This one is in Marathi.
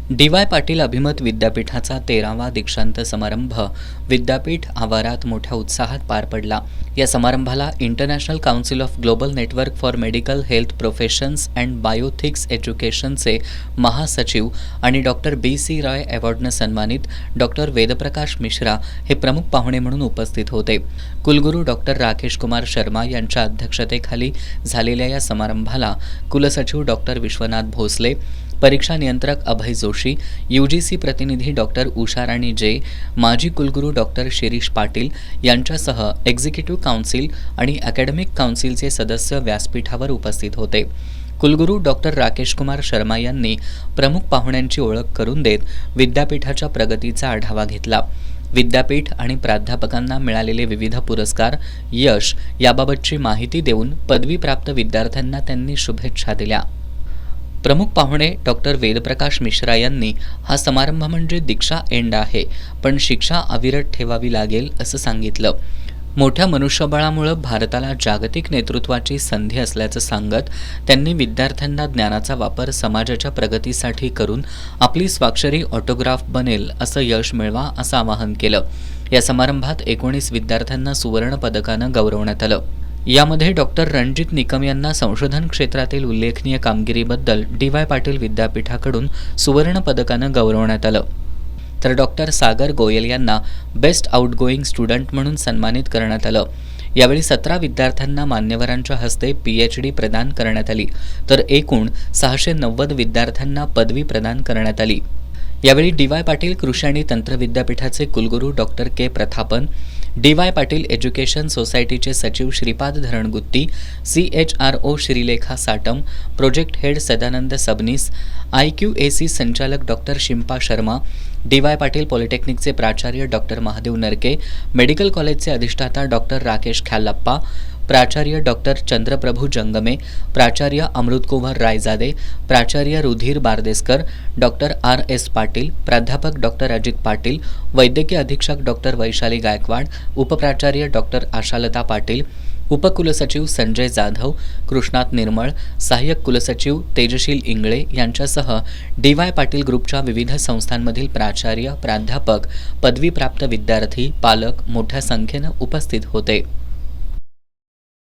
डी.वाय. पाटील अभिमत विद्यापीठाचा 13वा दीक्षांत समारंभ विद्यापीठ आवारात मोठ्या उत्साहात पार पडला। या समारंभाला international council of global network for medical health professions and bioethics एज्युकेशनचे महासचिव आणि डॉक्टर बी.सी. रॉय अवॉर्डनं सन्मानित डॉक्टर वेदप्रकाश मिश्रा हे प्रमुख पाहुणे म्हणून उपस्थित होते। कुलगुरू डॉक्टर राकेश कुमार शर्मा यांच्या अध्यक्षतेखाली झालेल्या या समारंभाला कुलसचिव डॉक्टर विश्वनाथ भोसले, परीक्षा नियंत्रक अभय जोशी, यूजीसी प्रतिनिधी डॉक्टर उषाराणी जे, माजी कुलगुरू डॉक्टर शिरीष पाटील यांच्यासह एक्झिक्युटिव्ह काउन्सिल आणि अकॅडमिक काउन्सिलचे सदस्य व्यासपीठावर उपस्थित होते। कुलगुरू डॉक्टर राकेश कुमार शर्मा यांनी प्रमुख पाहुण्यांची ओळख करून देत विद्यापीठाच्या प्रगतीचा आढावा घेतला। विद्यापीठ आणि प्राध्यापकांना मिळालेले विविध पुरस्कार, यश याबाबतची माहिती देऊन पदवीप्राप्त विद्यार्थ्यांना त्यांनी शुभेच्छा दिल्या। प्रमुख पाहुणे डॉक्टर वेदप्रकाश मिश्रा यांनी हा समारंभ म्हणजे दीक्षा एंड आहे, पण शिक्षा अविरत ठेवावी लागेल असं सांगितलं। मोठ्या मनुष्यबळामुळे भारताला जागतिक नेतृत्वाची संधी असल्याचं सांगत त्यांनी विद्यार्थ्यांना ज्ञानाचा वापर समाजाच्या प्रगतीसाठी करून आपली स्वाक्षरी ऑटोग्राफ बनेल असं यश मिळवा असं आवाहन केलं। या समारंभात 19 विद्यार्थ्यांना सुवर्ण पदकानं गौरवण्यात आलं। यामध्ये डॉक्टर रणजित निकम यांना संशोधन क्षेत्रातील उल्लेखनीय कामगिरीबद्दल डी.वाय. पाटील विद्यापीठाकडून सुवर्ण पदकानं गौरवण्यात आलं, तर डॉक्टर सागर गोयल यांना बेस्ट आउटगोईंग स्टुडंट म्हणून सन्मानित करण्यात आलं। यावेळी 17 विद्यार्थ्यांना मान्यवरांच्या हस्ते PhD प्रदान करण्यात आली, तर एकूण 690 विद्यार्थ्यांना पदवी प्रदान करण्यात आली। यावेळी डी.वाय. पाटील कृषी आणि तंत्र विद्यापीठाचे कुलगुरू doctor K Prathapan, D Y. Patil education सोसायटीचे सचिव Shripad Dharangutti, CHRO Shrilekha Satam, project head Sadanand Sabnis, IQAC संचालक डॉक्टर शिंपा शर्मा, डी.वाय. पाटील पॉलिटेक्निकचे प्राचार्य डॉक्टर महादेव नरके, मेडिकल कॉलेजचे अधिष्ठाता डॉक्टर राकेश ख्याल्लप्पा, प्राचार्य डॉक्टर चंद्रप्रभू जंगमे, प्राचार्य अमृतकुमार रायजादे, प्राचार्य रुधीर बारदेसकर, डॉक्टर R.S. पाटील, प्राध्यापक डॉक्टर अजित पाटील, वैद्यकीय अधीक्षक डॉक्टर वैशाली गायकवाड, उपप्राचार्य डॉक्टर आशालता पाटील, उपकुलसचिव संजय जाधव, कृष्णात निर्मळ, सहाय्यक कुलसचिव तेजशील इंगळे यांच्यासह डी.वाय. पाटील ग्रुपच्या विविध संस्थांमधील प्राचार्य, प्राध्यापक, पदवीप्राप्त विद्यार्थी, पालक मोठ्या संख्येनं उपस्थित होते।